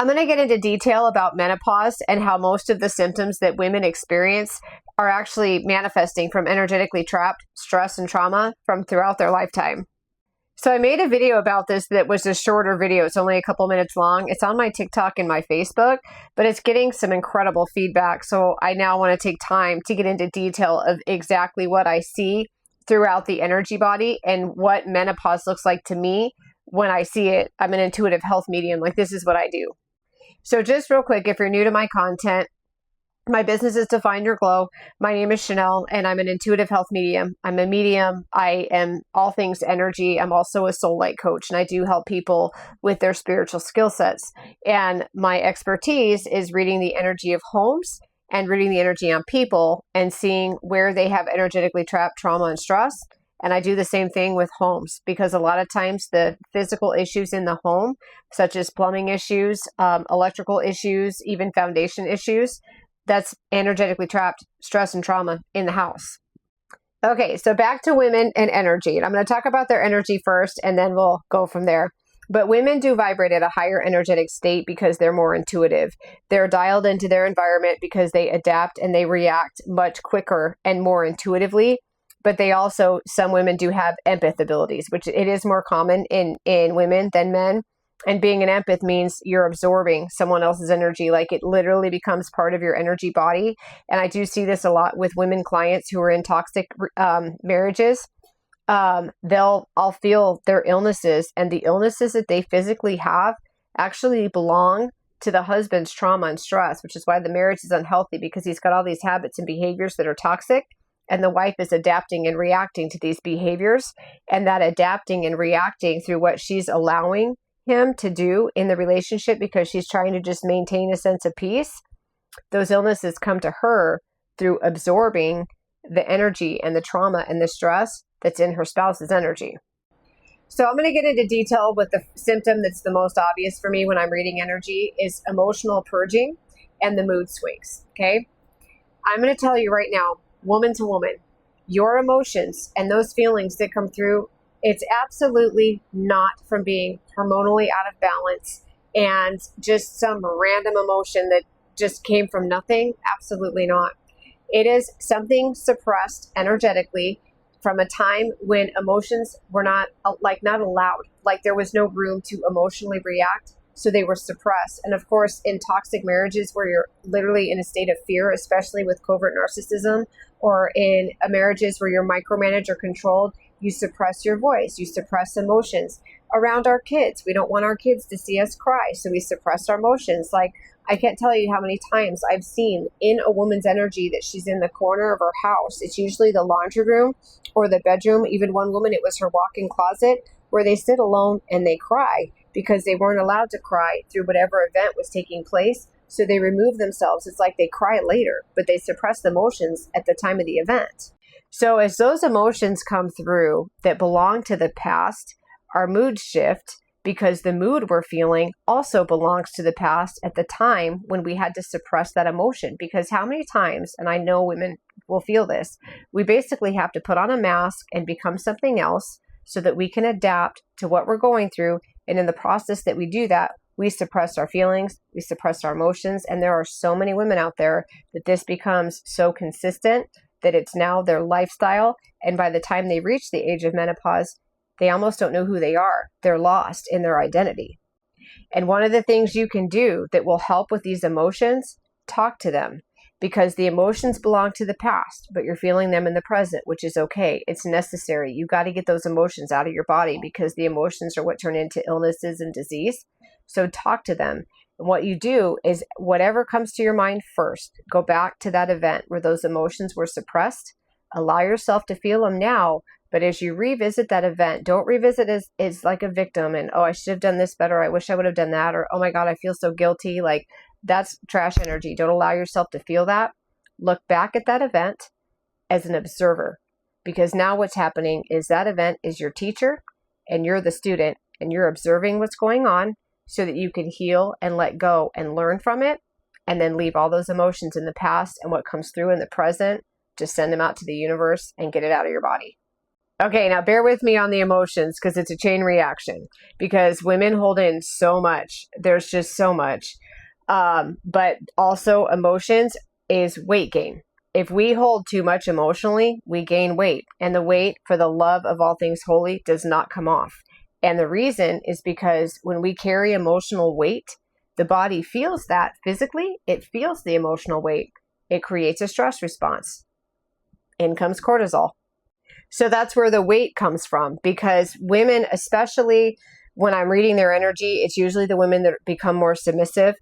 I'm going to get into detail about menopause and how most of the symptoms that women experience are actually manifesting from energetically trapped stress and trauma from throughout their lifetime. So I made a video about this that was a shorter video. It's only a couple minutes long. It's on my TikTok and my Facebook, but it's getting some incredible feedback. So I now want to take time to get into detail of exactly what I see throughout the energy body and what menopause looks like to me when I see it. I'm an intuitive health medium. Like, this is what I do. So just real quick, if you're new to my content, my business is to find your glow. My name is Chanel, and I'm an intuitive health medium. I'm a medium. I am all things energy. I'm also a soul light coach, and I do help people with their spiritual skill sets. And my expertise is reading the energy of homes and reading the energy on people and seeing where they have energetically trapped trauma and stress. And I do the same thing with homes, because a lot of times the physical issues in the home, such as plumbing issues, electrical issues, even foundation issues, that's energetically trapped stress and trauma in the house. Okay, so back to women and energy. And I'm going to talk about their energy first, and then we'll go from there. But women do vibrate at a higher energetic state because they're more intuitive. They're dialed into their environment because they adapt and they react much quicker and more intuitively. But they also, some women do have empath abilities, which it is more common in women than men. And being an empath means you're absorbing someone else's energy. Like, it literally becomes part of your energy body. And I do see this a lot with women clients who are in toxic marriages. I'll feel their illnesses, and the illnesses that they physically have actually belong to the husband's trauma and stress, which is why the marriage is unhealthy, because he's got all these habits and behaviors that are toxic. And the wife is adapting and reacting to these behaviors, and that adapting and reacting through what she's allowing him to do in the relationship because she's trying to just maintain a sense of peace. Those illnesses come to her through absorbing the energy and the trauma and the stress that's in her spouse's energy. So I'm going to get into detail with the symptom that's the most obvious for me when I'm reading energy is emotional purging and the mood swings. Okay. I'm going to tell you right now, woman to woman, your emotions and those feelings that come through, it's absolutely not from being hormonally out of balance and just some random emotion that just came from nothing. Absolutely not. It is something suppressed energetically from a time when emotions were not allowed, like there was no room to emotionally react. So they were suppressed. And of course, in toxic marriages where you're literally in a state of fear, especially with covert narcissism, or in marriages where you're micromanaged or controlled, you suppress your voice, you suppress emotions. Around our kids, we don't want our kids to see us cry, so we suppress our emotions. Like, I can't tell you how many times I've seen in a woman's energy that she's in the corner of her house. It's usually the laundry room or the bedroom. Even one woman, it was her walk-in closet, where they sit alone and they cry because they weren't allowed to cry through whatever event was taking place. So they remove themselves. It's like they cry later, but they suppress the emotions at the time of the event. So as those emotions come through that belong to the past, our mood shift, because the mood we're feeling also belongs to the past at the time when we had to suppress that emotion. Because how many times, and I know women will feel this, we basically have to put on a mask and become something else so that we can adapt to what we're going through. And in the process that we do that, we suppress our feelings, we suppress our emotions. And there are so many women out there that this becomes so consistent that it's now their lifestyle. And by the time they reach the age of menopause, they almost don't know who they are. They're lost in their identity. And one of the things you can do that will help with these emotions, talk to them, because the emotions belong to the past, but you're feeling them in the present, which is okay. It's necessary. You got to get those emotions out of your body because the emotions are what turn into illnesses and disease. So talk to them. And what you do is whatever comes to your mind first, go back to that event where those emotions were suppressed. Allow yourself to feel them now. But as you revisit that event, don't revisit as like a victim and, oh, I should have done this better. I wish I would have done that. Or, oh my God, I feel so guilty. Like, that's trash energy. Don't allow yourself to feel that. Look back at that event as an observer, because now what's happening is that event is your teacher and you're the student and you're observing what's going on so that you can heal and let go and learn from it, and then leave all those emotions in the past and what comes through in the present, just send them out to the universe and get it out of your body. Okay, now bear with me on the emotions because it's a chain reaction. Because women hold in so much. There's just so much. But also emotions is weight gain. If we hold too much emotionally, we gain weight. And the weight for the love of all things holy does not come off. And the reason is because when we carry emotional weight, the body feels that physically. It feels the emotional weight. It creates a stress response. In comes cortisol. So that's where the weight comes from, because women, especially when I'm reading their energy, it's usually the women that become more submissive.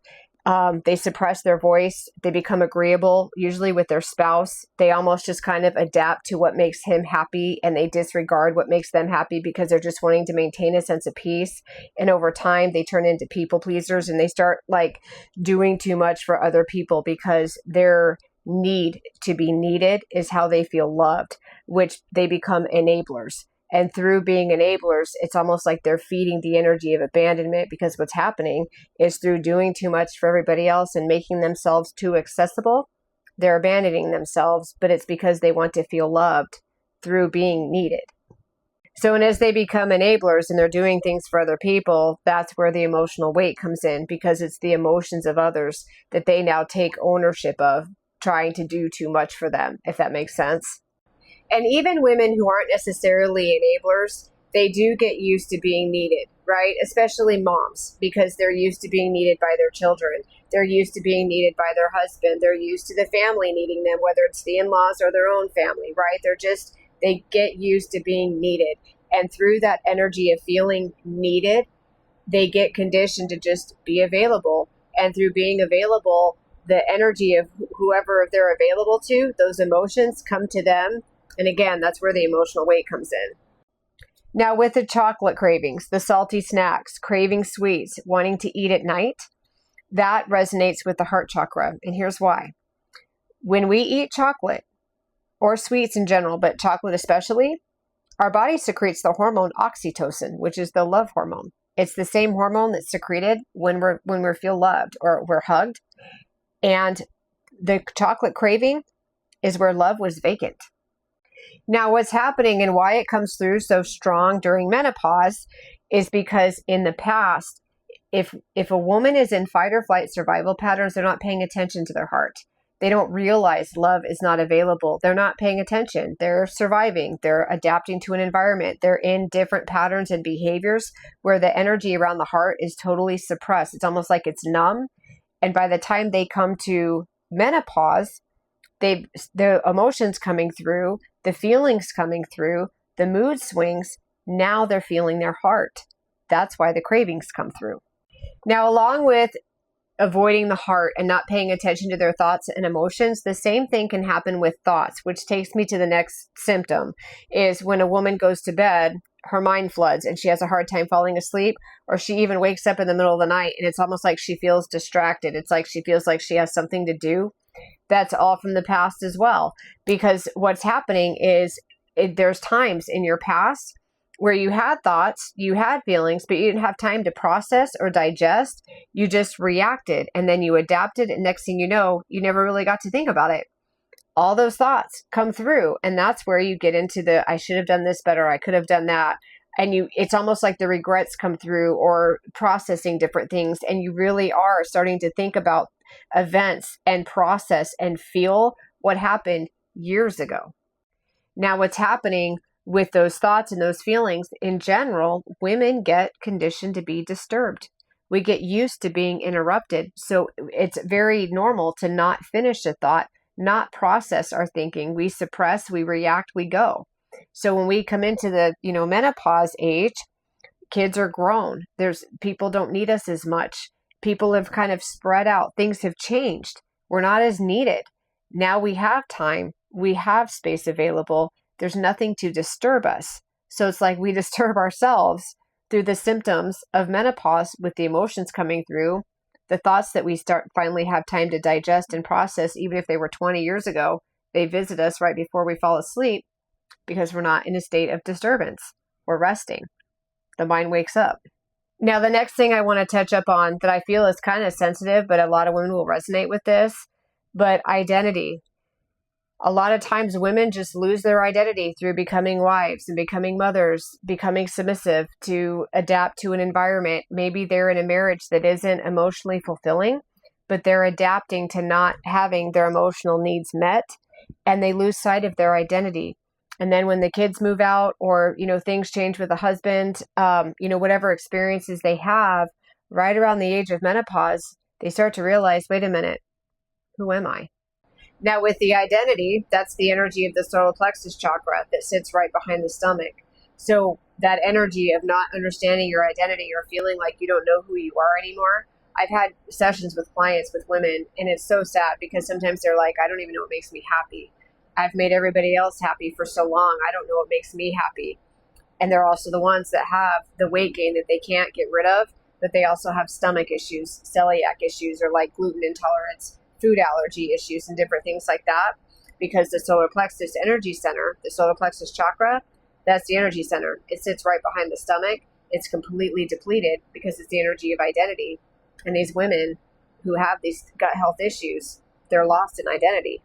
They suppress their voice. They become agreeable, usually with their spouse. They almost just kind of adapt to what makes him happy, and they disregard what makes them happy because they're just wanting to maintain a sense of peace. And over time, they turn into people pleasers, and they start like doing too much for other people because their need to be needed is how they feel loved, which they become enablers. And through being enablers, it's almost like they're feeding the energy of abandonment, because what's happening is through doing too much for everybody else and making themselves too accessible, they're abandoning themselves, but it's because they want to feel loved through being needed. So, and as they become enablers and they're doing things for other people, that's where the emotional weight comes in, because it's the emotions of others that they now take ownership of, trying to do too much for them, if that makes sense. And even women who aren't necessarily enablers, they do get used to being needed, right? Especially moms, because they're used to being needed by their children. They're used to being needed by their husband. They're used to the family needing them, whether it's the in-laws or their own family, right? They get used to being needed. And through that energy of feeling needed, they get conditioned to just be available. And through being available, the energy of whoever they're available to, those emotions come to them. And again, that's where the emotional weight comes in. Now, with the chocolate cravings, the salty snacks, craving sweets, wanting to eat at night, that resonates with the heart chakra. And here's why. When we eat chocolate, or sweets in general, but chocolate especially, our body secretes the hormone oxytocin, which is the love hormone. It's the same hormone that's secreted when we feel loved or we're hugged. And the chocolate craving is where love was vacant. Now, what's happening and why it comes through so strong during menopause is because in the past, if a woman is in fight or flight survival patterns, they're not paying attention to their heart. They don't realize love is not available. They're not paying attention. They're surviving. They're adapting to an environment. They're in different patterns and behaviors where the energy around the heart is totally suppressed. It's almost like it's numb. And by the time they come to menopause, the emotions coming through, the feelings coming through, the mood swings, now they're feeling their heart. That's why the cravings come through. Now, along with avoiding the heart and not paying attention to their thoughts and emotions, the same thing can happen with thoughts, which takes me to the next symptom, is when a woman goes to bed, her mind floods and she has a hard time falling asleep, or she even wakes up in the middle of the night and it's almost like she feels distracted. It's like she feels like she has something to do. That's all from the past as well, because what's happening is there's times in your past where you had thoughts, you had feelings, but you didn't have time to process or digest. You just reacted and then you adapted. And next thing you know, you never really got to think about it. All those thoughts come through. And that's where you get into the, I should have done this better. I could have done that. And it's almost like the regrets come through, or processing different things. And you really are starting to think about events and process and feel what happened years ago. Now, what's happening with those thoughts and those feelings in general, women get conditioned to be disturbed. We get used to being interrupted. So it's very normal to not finish a thought, not process our thinking. We suppress, we react, we go. So when we come into the, menopause age, kids are grown. People don't need us as much. People have kind of spread out. Things have changed. We're not as needed. Now we have time. We have space available. There's nothing to disturb us. So it's like we disturb ourselves through the symptoms of menopause with the emotions coming through, the thoughts that we finally have time to digest and process, even if they were 20 years ago. They visit us right before we fall asleep because we're not in a state of disturbance. We're resting. The mind wakes up. Now, the next thing I want to touch up on that I feel is kind of sensitive, but a lot of women will resonate with this, but identity. A lot of times women just lose their identity through becoming wives and becoming mothers, becoming submissive to adapt to an environment. Maybe they're in a marriage that isn't emotionally fulfilling, but they're adapting to not having their emotional needs met, and they lose sight of their identity. And then when the kids move out, or, things change with the husband, whatever experiences they have right around the age of menopause, they start to realize, wait a minute, who am I? Now, with the identity, that's the energy of the solar plexus chakra that sits right behind the stomach. So that energy of not understanding your identity or feeling like you don't know who you are anymore. I've had sessions with clients, with women, and it's so sad because sometimes they're like, I don't even know what makes me happy. I've made everybody else happy for so long. I don't know what makes me happy. And they're also the ones that have the weight gain that they can't get rid of, but they also have stomach issues, celiac issues, or like gluten intolerance, food allergy issues, and different things like that, because the solar plexus energy center, the solar plexus chakra, that's the energy center. It sits right behind the stomach. It's completely depleted because it's the energy of identity. And these women who have these gut health issues, they're lost in identity.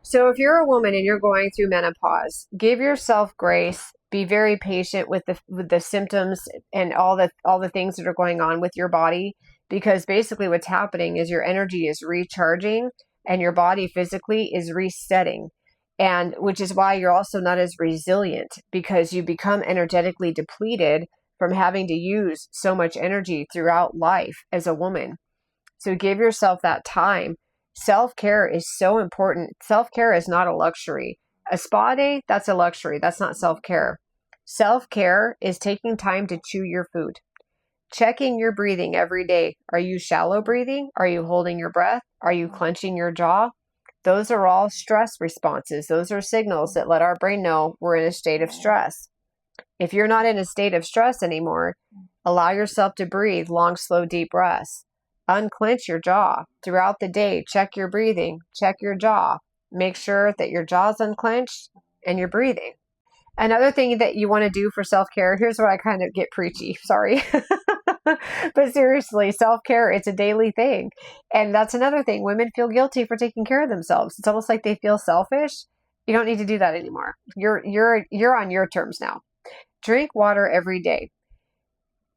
So if you're a woman and you're going through menopause, give yourself grace. Be very patient with the symptoms and all the things that are going on with your body, because basically what's happening is your energy is recharging and your body physically is resetting, and which is why you're also not as resilient, because you become energetically depleted from having to use so much energy throughout life as a woman. So give yourself that time. Self-care is so important. Self-care is not a luxury. A spa day, that's a luxury. That's not self-care. Self-care is taking time to chew your food. Checking your breathing every day. Are you shallow breathing? Are you holding your breath? Are you clenching your jaw? Those are all stress responses. Those are signals that let our brain know we're in a state of stress. If you're not in a state of stress anymore, allow yourself to breathe long, slow, deep breaths. Unclench your jaw throughout the day. Check your breathing. Check your jaw. Make sure that your jaw's unclenched and you're breathing. Another thing that you want to do for self-care, here's where I kind of get preachy, sorry. But seriously, self-care, it's a daily thing. And that's another thing. Women feel guilty for taking care of themselves. It's almost like they feel selfish. You don't need to do that anymore. You're on your terms now. Drink water every day.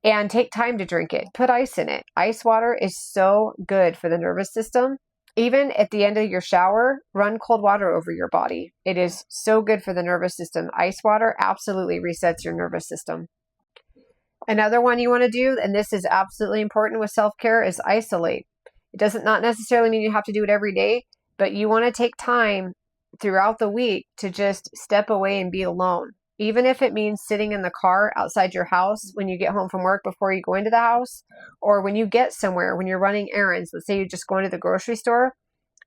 And take time to drink it. Put ice in it. Ice water is so good for the nervous system. Even at the end of your shower, run cold water over your body. It is so good for the nervous system. Ice water absolutely resets your nervous system. Another one you want to do, and this is absolutely important with self-care, is isolate. It doesn't not necessarily mean you have to do it every day, but you want to take time throughout the week to just step away and be alone. Even if it means sitting in the car outside your house when you get home from work before you go into the house, or when you get somewhere, when you're running errands. Let's say you're just going to the grocery store.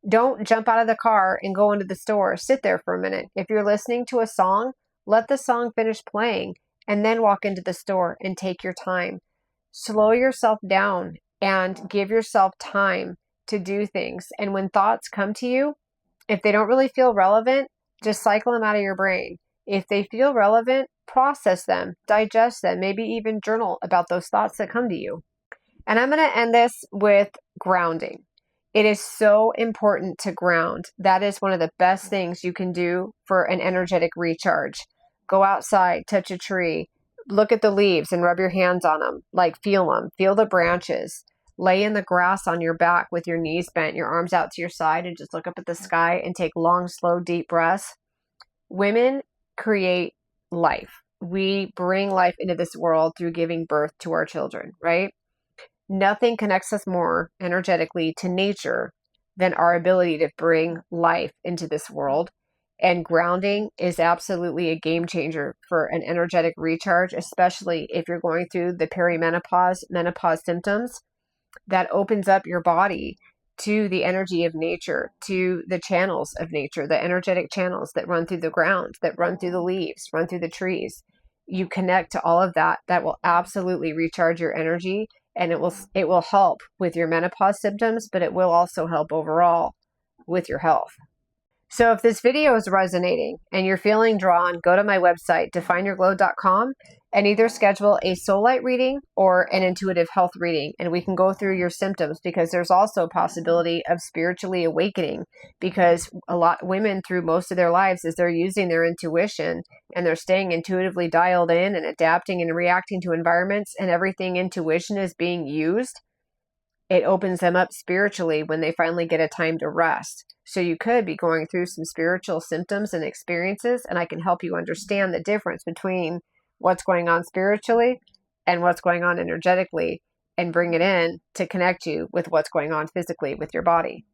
Don't jump out of the car and go into the store. Sit there for a minute. If you're listening to a song, let the song finish playing and then walk into the store and take your time. Slow yourself down and give yourself time to do things. And when thoughts come to you, if they don't really feel relevant, just cycle them out of your brain. If they feel relevant, process them, digest them, maybe even journal about those thoughts that come to you. And I'm going to end this with grounding. It is so important to ground. That is one of the best things you can do for an energetic recharge. Go outside, touch a tree, look at the leaves and rub your hands on them, feel them, feel the branches. Lay in the grass on your back with your knees bent, your arms out to your side, and just look up at the sky and take long, slow, deep breaths. Women create life. We bring life into this world through giving birth to our children, right? Nothing connects us more energetically to nature than our ability to bring life into this world. And grounding is absolutely a game changer for an energetic recharge, especially if you're going through the perimenopause, menopause symptoms. That opens up your body to the energy of nature, to the channels of nature, the energetic channels that run through the ground, that run through the leaves, run through the trees. You connect to all of that. That will absolutely recharge your energy, and it will help with your menopause symptoms, but it will also help overall with your health. So if this video is resonating and you're feeling drawn, go to my website, defineyourglow.com, and either schedule a soul light reading or an intuitive health reading. And we can go through your symptoms, because there's also a possibility of spiritually awakening, because a lot women through most of their lives, as they're using their intuition and they're staying intuitively dialed in and adapting and reacting to environments, and everything intuition is being used, it opens them up spiritually when they finally get a time to rest. So you could be going through some spiritual symptoms and experiences, and I can help you understand the difference between what's going on spiritually and what's going on energetically, and bring it in to connect you with what's going on physically with your body.